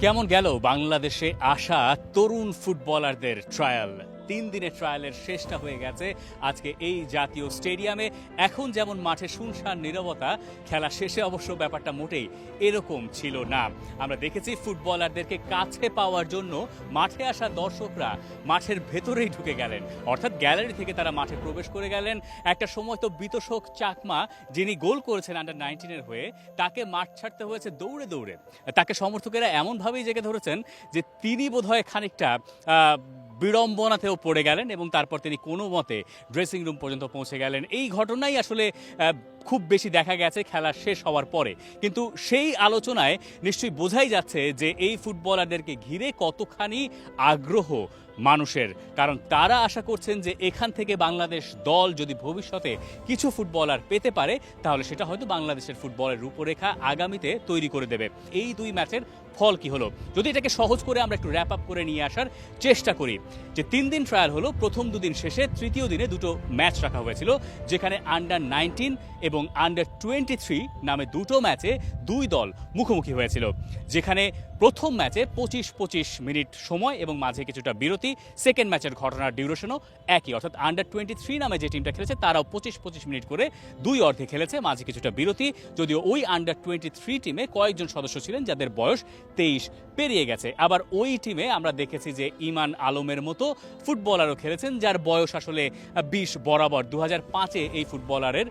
কেমন গেল বাংলাদেশে আসা তরুণ ফুটবলারদের ট্রায়াল? 3 দিনের ট্রায়ালের শেষটা হয়ে গেছে আজকে এই জাতীয় স্টেডিয়ামে। এখন যেমন মাঠে শুনশান নীরবতা, খেলা শেষে অবশ্য ব্যাপারটা মোটেই এরকম ছিল না। আমরা দেখেছি ফুটবলারদেরকে কাছে পাওয়ার জন্য মাঠে আসা দর্শকরা মাঠের ভেতরেই ঢুকে গেলেন, অর্থাৎ গ্যালারি থেকে তারা মাঠে প্রবেশ করে গেলেন। একটা সময় তো বিতোষক চাকমা, যিনি গোল করেছেন আন্ডার-19 হয়ে, তাকে মাঠ ছাড়তে হয়েছে দৌড়ে দৌড়ে। তাকে সমর্থকেরা এমনভাবেই জেগে ধরেছেন যে তিনি বোধহয় খানিকটা বিড়ম্বনাতেও পড়ে গেলেন এবং তারপর তিনি কোনো মতে ড্রেসিং রুম পর্যন্ত পৌঁছে গেলেন। এই ঘটনাই আসলে খুব বেশি দেখা গেছে খেলা শেষ হওয়ার পরে। কিন্তু সেই আলোচনায় নিশ্চয়ই বোঝাই যাচ্ছে যে এই ফুটবলারদেরকে ঘিরে কতখানি আগ্রহ মানুষের, কারণ তারা আশা করছেন যে এখান থেকে বাংলাদেশ দল যদি ভবিষ্যতে কিছু ফুটবলার পেতে পারে তাহলে সেটা হয়তো বাংলাদেশের ফুটবলের রূপরেখা আগামীতে তৈরি করে দেবে। এই দুই ম্যাচের ফল কি হলো, যদি এটাকে সহজ করে আমরা একটু র্যাপ আপ করে নিয়ে আসার চেষ্টা করি, যে 3 দিন ট্রায়াল হলো, প্রথম দুদিন শেষে তৃতীয় দিনে দুটো ম্যাচ রাখা হয়েছিল, যেখানে আন্ডার-19 এবং আন্ডার-23 নামে দুটো ম্যাচে দুই দল মুখোমুখি হয়েছিল। যেখানে প্রথম ম্যাচে 25-25 মিনিট সময় এবং মাঝে কিছুটা বিরতি। সেকেন্ড ম্যাচের ঘটনার ডিউরেশনও একই, অর্থাৎ আন্ডার-23 নামে যে টিমটা খেলেছে তারাও 25-25 মিনিট করে দুই অর্ধে খেলেছে, মাঝে কিছুটা বিরতি। যদিও ওই আন্ডার-23 টিমে কয়েকজন সদস্য ছিলেন যাদের বয়স 23 পেরিয়ে গেছে। আবার ওই টিমে আমরা দেখেছি যে ইমান আলমের মতো ফুটবলারও খেলেছেন, যার বয়স আসলে 20 বরাবর। 2005-এ এই ফুটবলারের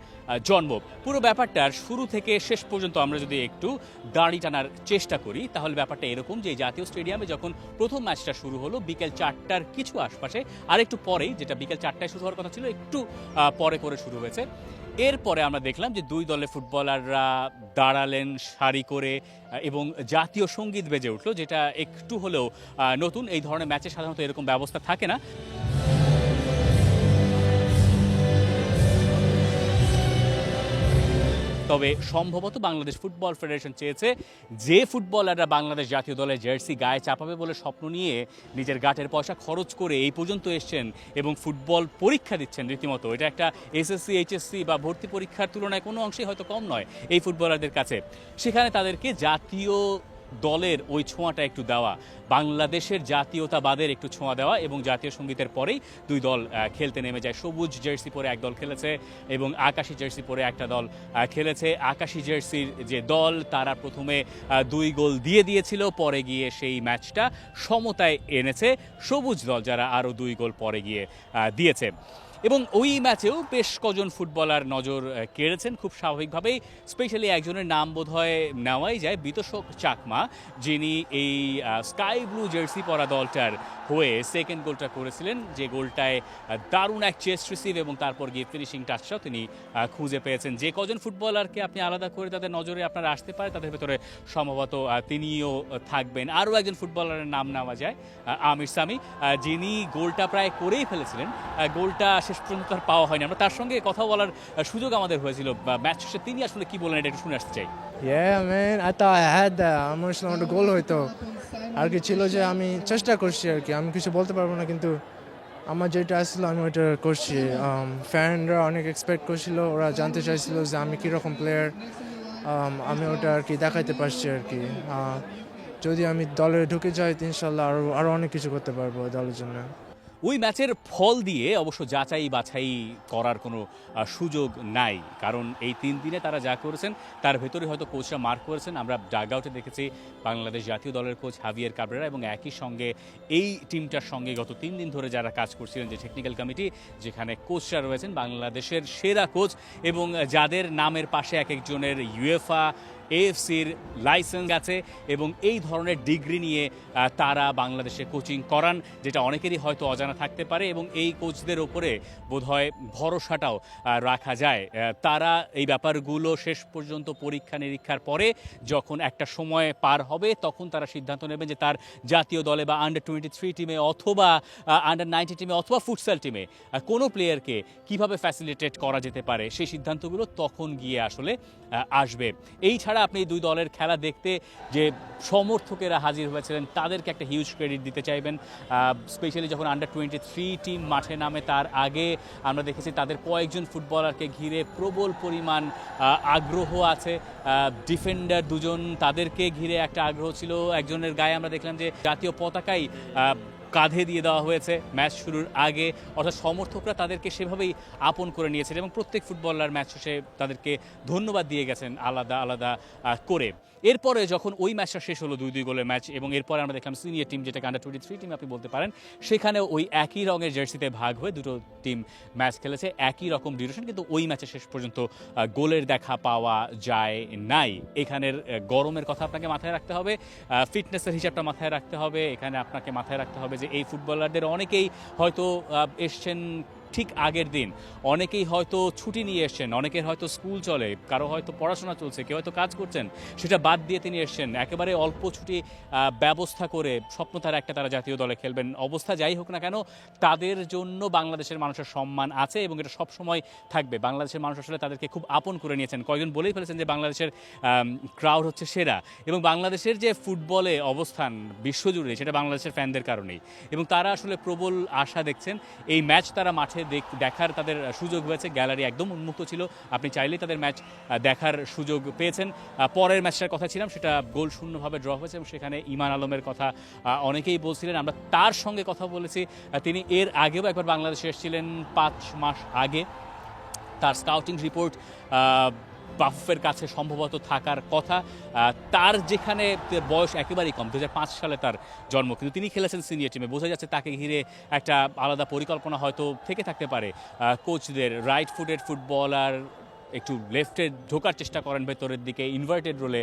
জন্ম। পুরো ব্যাপারটার শুরু থেকে শেষ পর্যন্ত আমরা যদি একটু দাড়ি টানার চেষ্টা করি তাহলে ব্যাপারটা এরকম, যে জাতীয় স্টেডিয়ামে যখন প্রথম ম্যাচটা শুরু হলো বিকেল 4টার কিছু আশপাশে, আর একটু পরেই, যেটা বিকেল 4টায় শুরু হওয়ার কথা ছিল একটু পরে করে শুরু হয়েছে। এরপরে আমরা দেখলাম যে দুই দলের ফুটবলাররা দাঁড়ালেন সারি করে এবং জাতীয় সঙ্গীত বেজে উঠলো, যেটা একটু হলেও নতুন। এই ধরনের ম্যাচে সাধারণত এরকম ব্যবস্থা থাকে না। তবে সম্ভবত বাংলাদেশ ফুটবল ফেডারেশন চেয়েছে যে ফুটবলাররা বাংলাদেশ জাতীয় দলের জার্সি গায়ে চাপাবে বলে স্বপ্ন নিয়ে নিজের গাটের পয়সা খরচ করে এই পর্যন্ত এসছেন এবং ফুটবল পরীক্ষা দিচ্ছেন রীতিমতো, এটা একটা এসএসসি এইচএসসি বা ভর্তি পরীক্ষার তুলনায় কোনো অংশেই হয়তো কম নয় এই ফুটবলারদের কাছে, সেখানে তাদেরকে জাতীয় দলের ওই ছোঁয়াটা একটু দেওয়া, বাংলাদেশের জাতীয়তাবাদের একটু ছোঁয়া দেওয়া, এবং জাতীয় সঙ্গীতের পরেই দুই দল খেলতে নেমে যায়। সবুজ জার্সি পরে এক দল খেলেছে এবং আকাশি জার্সি পরে একটা দল খেলেছে। আকাশি জার্সির যে দল তারা প্রথমে 2 গোল দিয়ে দিয়েছিল, পরে গিয়ে সেই ম্যাচটা সমতায় এনেছে সবুজ দল, যারা আরও 2 গোল পরে গিয়ে দিয়েছে। এবং ওই ম্যাচেও বেশ কজন ফুটবলার নজর কেড়েছেন খুব স্বাভাবিকভাবেই। স্পেশালি একজনের নাম বোধহয় নেওয়াই যায়, বিতোষক চাকমা, যিনি এই স্কাই ব্লু জার্সি পরা দলটার হয়ে সেকেন্ড গোলটা করেছিলেন, যে গোলটায় দারুণ এক চেস্ট রিসিভ এবং তারপর গিয়ে ফিনিশিং টাচটাও তিনি খুঁজে পেয়েছেন। যে কজন ফুটবলারকে আপনি আলাদা করে তাদের নজরে আপনার আসতে পারে তাদের ভেতরে সম্ভবত তিনিও থাকবেন। আরও একজন ফুটবলারের নাম নেওয়া যায় আমির সামি, যিনি গোলটা প্রায় করেই ফেলেছিলেন, গোলটা শেষ পর্যন্ত তার পাওয়া হয়নি। আমরা তার সঙ্গে কথা বলার সুযোগ আমাদের হয়েছিল ম্যাচ শেষে, তিনি আসলে কি বলেন এটা একটু শুনে আসতে চাই। Yeah, man, I thought I had that. আমার আসলে একটা গোল হইতো আর কি ছিল, যে আমি চেষ্টা করছি আর কি, আমি কিছু বলতে পারবো না, কিন্তু আমার যেটা আসলো আমি ওইটা করছি। ফ্যানরা অনেক এক্সপেক্ট করছিল, ওরা জানতে চাইছিল যে আমি কীরকম প্লেয়ার, আমি ওটা আর কি দেখাইতে পারছি আর কি। যদি আমি দলে ঢুকে যাই ইনশাল্লাহ আরও অনেক কিছু করতে পারবো দলের জন্য। ওই ম্যাচের ফল দিয়ে অবশ্য যাচাই বাছাই করার কোনো সুযোগ নাই, কারণ এই 3 দিনে তারা যা করেছেন তার ভেতরে হয়তো কোচরা মার্ক করেছেন। আমরা ডাগআউটে দেখেছি বাংলাদেশ জাতীয় দলের কোচ হাভিয়ের কাবরেরা এবং একই সঙ্গে এই টিমটার সঙ্গে গত 3 দিন ধরে যারা কাজ করছিলেন, যে টেকনিক্যাল কমিটি, যেখানে কোচরা রয়েছেন বাংলাদেশের সেরা কোচ এবং যাদের নামের পাশে এক একজনের ইউএফা এএফসির লাইসেন্স আছে এবং এই ধরনের ডিগ্রি নিয়ে তারা বাংলাদেশে কোচিং করান, যেটা অনেকেরই হয়তো অজানা থাকতে পারে। এবং এই কোচদের ওপরে বোধহয় ভরসাটাও রাখা যায়। তারা এই ব্যাপারগুলো শেষ পর্যন্ত পরীক্ষা নিরীক্ষার পরে যখন একটা সময় পার হবে তখন তারা সিদ্ধান্ত নেবেন যে তার জাতীয় দলে বা আন্ডার-23 টিমে অথবা আন্ডার-19 টিমে অথবা ফুটসাল টিমে কোনো প্লেয়ারকে কিভাবে ফ্যাসিলিটেট করা যেতে পারে, সেই সিদ্ধান্তগুলো তখন গিয়ে আসলে আসবে। এই ছাড়া এছাড়া আপনি দুই দলের খেলা দেখতে যে সমর্থকেরা হাজির হয়েছিলেন তাদেরকে একটা হিউজ ক্রেডিট দিতে চাইবেন। স্পেশালি যখন আন্ডার-23 টিম মাঠে নামে তার আগে আমরা দেখেছি তাদের কয়েকজন ফুটবলারকে ঘিরে প্রবল পরিমাণ আগ্রহ আছে। ডিফেন্ডার দুজন, তাদেরকে ঘিরে একটা আগ্রহ ছিল। একজনের গায়ে আমরা দেখলাম যে জাতীয় পতাকাই কাঁধে দিয়ে দেওয়া হয়েছে ম্যাচ শুরুর আগে, অর্থাৎ সমর্থকরা তাদেরকে সেভাবেই আপন করে নিয়েছেন এবং প্রত্যেক ফুটবলার ম্যাচ শেষে তাদেরকে ধন্যবাদ দিয়ে গেছেন আলাদা আলাদা করে। এরপরে যখন ওই ম্যাচটা শেষ হলো 2-2 গোলের ম্যাচ, এবং এরপরে আমরা দেখলাম সিনিয়র টিম, যেটাকে আন্ডার-23 টিম আপনি বলতে পারেন, সেখানে ওই একই রঙের জার্সিতে ভাগ হয়ে দুটো টিম ম্যাচ খেলেছে, একই রকম ডিউরেশন, কিন্তু ওই ম্যাচে শেষ পর্যন্ত গোলের দেখা পাওয়া যায় নাই। এখানের গরমের কথা আপনাকে মাথায় রাখতে হবে, ফিটনেসের হিসাবটা মাথায় রাখতে হবে। এখানে আপনাকে মাথায় রাখতে হবে যে এই ফুটবলারদের অনেকেই হয়তো এসছেন ঠিক আগের দিন, অনেকেই হয়তো ছুটি নিয়ে এসছেন, অনেকের হয়তো স্কুল চলে, কারো হয়তো পড়াশোনা চলছে, কেউ হয়তো কাজ করছেন, সেটা বাদ দিয়ে তিনি এসছেন একেবারে অল্প ছুটি ব্যবস্থা করে স্বপ্ন তারা একটা তারা জাতীয় দলে খেলবেন। অবস্থা যাই হোক না কেন, তাদের জন্য বাংলাদেশের মানুষের সম্মান আছে এবং এটা সবসময় থাকবে। বাংলাদেশের মানুষ আসলে তাদেরকে খুব আপন করে নিয়েছেন। কয়েকজন বলেই ফেলেছেন যে বাংলাদেশের ক্রাউড হচ্ছে সেরা, এবং বাংলাদেশের যে ফুটবলে অবস্থান বিশ্বজুড়ে সেটা বাংলাদেশের ফ্যানদের কারণেই, এবং তারা আসলে প্রবল আশা দেখছেন। এই ম্যাচ তারা মাঠে দেখার তাদের সুযোগ হয়েছে, গ্যালারি একদম উন্মুক্ত ছিল, আপনি চাইলেই তাদের ম্যাচ দেখার সুযোগ পেয়েছেন। পরের ম্যাচটার কথা ছিলাম, সেটা গোল শূন্যভাবে ড্র হয়েছে এবং সেখানে ইমান আলমের কথা অনেকেই বলছিলেন। আমরা তার সঙ্গে কথা বলেছি, তিনি এর আগেও একবার বাংলাদেশে এসেছিলেন 5 মাস আগে। তার স্কাউটিং রিপোর্ট বাফের কাছে সম্ভবত থাকার কথা। তার যেখানে বয়স একেবারেই কম, 2005 সালে তার জন্ম, কিন্তু তিনি খেলেছেন সিনিয়র টিমে। বোঝা যাচ্ছে তাকে ঘিরে একটা আলাদা পরিকল্পনা হয়তো থেকে থাকতে পারে কোচদের। রাইট ফুটেড ফুটবলার, একটু লেফটে ঢোকার চেষ্টা করেন ভেতরের দিকে ইনভার্টেড রোলে,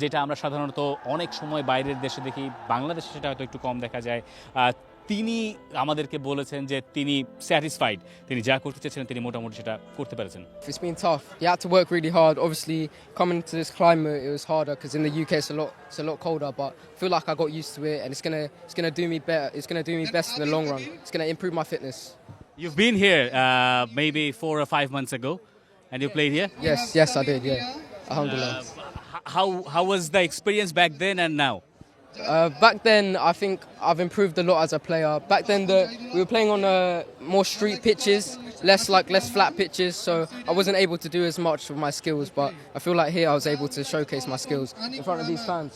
যেটা আমরা সাধারণত অনেক সময় বাইরের দেশে দেখি, বাংলাদেশে সেটা হয়তো একটু কম দেখা যায়। তিনি আমাদেরকে বলেছেন যে তিনি স্যাটিসফাইড, তিনি যা করতে চেয়েছিলেন তিনি মোটামুটি সেটা করতে পেরেছেন। It's been tough. You had to work really hard. Obviously, coming to this climate, it was harder because in the UK it's a lot colder. But I feel like I got used to it, and it's gonna do me better. It's gonna do me best in the long run. It's gonna improve my fitness. You've been here maybe 4 or 5 months ago, and you played here. Yes, I did. Yeah, alhamdulillah. How was the experience back then and now? Back then, I think I've improved a lot as a player. Back then, we were playing on more street pitches, less flat pitches, so I wasn't able to do as much with my skills. But I feel like here I was able to showcase my skills in front of these fans.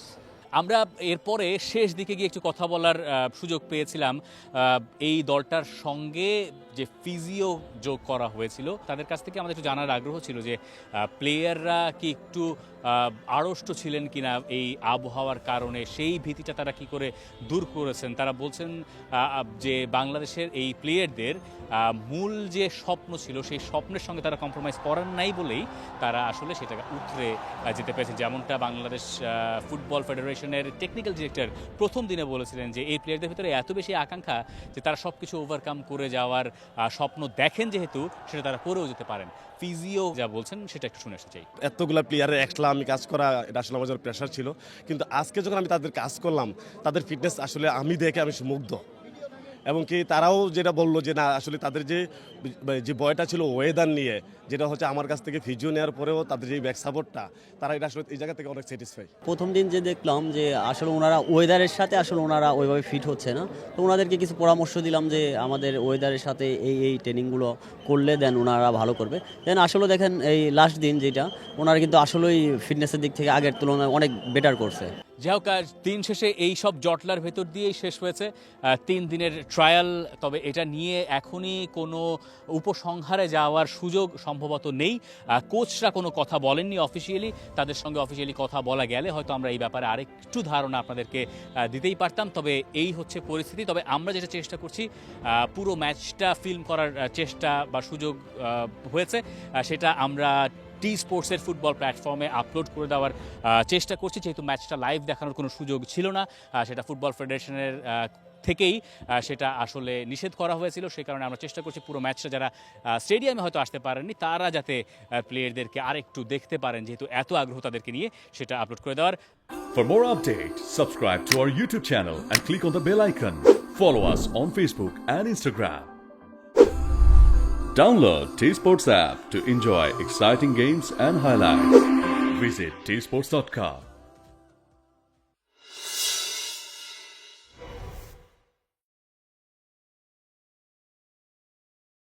আমরা এরপরে শেষ দিকে গিয়ে একটু কথা বলার সুযোগ পেয়েছিলাম এই দলটার সঙ্গে যে ফিজিও যোগ করা হয়েছিল তাদের কাছ থেকে। আমাদের একটু জানার আগ্রহ ছিল যে প্লেয়াররা কি একটু আড়ষ্ট ছিলেন কিনা এই আবহাওয়ার কারণে, সেই ভীতিটা তারা কি করে দূর করেছেন। তারা বলছেন যে বাংলাদেশের এই প্লেয়ারদের মূল যে স্বপ্ন ছিল সেই স্বপ্নের সঙ্গে তারা কম্প্রোমাইজ করেন নাই বলেই তারা আসলে সেটাকে উতরে যেতে পেরেছে। যেমনটা বাংলাদেশ ফুটবল ফেডারেশনের টেকনিক্যাল ডিরেক্টর প্রথম দিনে বলেছিলেন যে এই প্লেয়ারদের ভিতরে এত বেশি আকাঙ্ক্ষা যে তারা সব কিছু ওভারকাম করে যাওয়ার স্বপ্ন দেখেন, যেহেতু সেটা তারা করেও যেতে পারেন। ফিজিও যা বলছেন সেটা একটু শুনে আসতে চাই। এতগুলো প্লেয়ারের এক্সট্রা আমি কাজ করা, এটা আসলে আমার জন্য প্রেশার ছিল, কিন্তু আজকে যখন আমি তাদের কাজ করলাম, তাদের ফিটনেস আসলে আমি দেখে আমি মুগ্ধ। এবং কি তারাও যেটা বললো যে না আসলে তাদের যে বয়টা ছিল ওয়েদার নিয়ে, যেটা হচ্ছে আমার কাছ থেকে ফিজিও নেওয়ার পরেও তাদের যে ব্যাক সাপোর্টটা, তারা এটা আসলে এই জায়গা থেকে অনেক স্যাটিসফাই। প্রথম দিন যে দেখলাম যে আসলে ওনারা ওয়েদারের সাথে আসলে ওনারা ওইভাবে ফিট হচ্ছে না, তো ওনাদেরকে কিছু পরামর্শ দিলাম যে আমাদের ওয়েদারের সাথে এই ট্রেনিংগুলো করলে দেন ওনারা ভালো করবে। দেন আসলে দেখেন এই লাস্ট দিন যেটা, ওনারা কিন্তু আসলেই ফিটনেসের দিক থেকে আগের তুলনায় অনেক বেটার করছে। যাই হোক, দিন শেষে এই সব জটলার ভেতর দিয়েই শেষ হয়েছে 3 দিনের ট্রায়াল। তবে এটা নিয়ে এখনই কোনো উপসংহারে যাওয়ার সুযোগ সম্ভবত নেই। কোচরা কোনো কথা বলেননি অফিসিয়ালি, তাদের সঙ্গে অফিসিয়ালি কথা বলা গেলে হয়তো আমরা এই ব্যাপারে আরেকটু ধারণা আপনাদেরকে দিতেই পারতাম। তবে এই হচ্ছে পরিস্থিতি। তবে আমরা যেটা চেষ্টা করছি, পুরো ম্যাচটা ফিল্ম করার চেষ্টা বা সুযোগ হয়েছে, সেটা আমরা টি স্পোর্টসের ফুটবল প্ল্যাটফর্মে আপলোড করে দেওয়ার চেষ্টা করছি। যেহেতু ম্যাচটা লাইভ দেখানোর কোনো সুযোগ ছিল না, সেটা ফুটবল ফেডারেশনের থেকেই সেটা আসলে নিষেধ করা হয়েছিল। সেই কারণে আমরা চেষ্টা করছি পুরো ম্যাচটা যারা স্টেডিয়ামে হয়তো আসতে পারেননি তারা যাতে প্লেয়ারদেরকে আরেকটু দেখতে পারেন, যেহেতু এত আগ্রহ তাদেরকে নিয়ে, সেটা আপলোড করে দেওয়ার। For more updates, subscribe to our YouTube channel and click on the bell icon. Follow us on Facebook and Instagram. Download T-Sports app to enjoy exciting games and highlights. Visit tsports.com.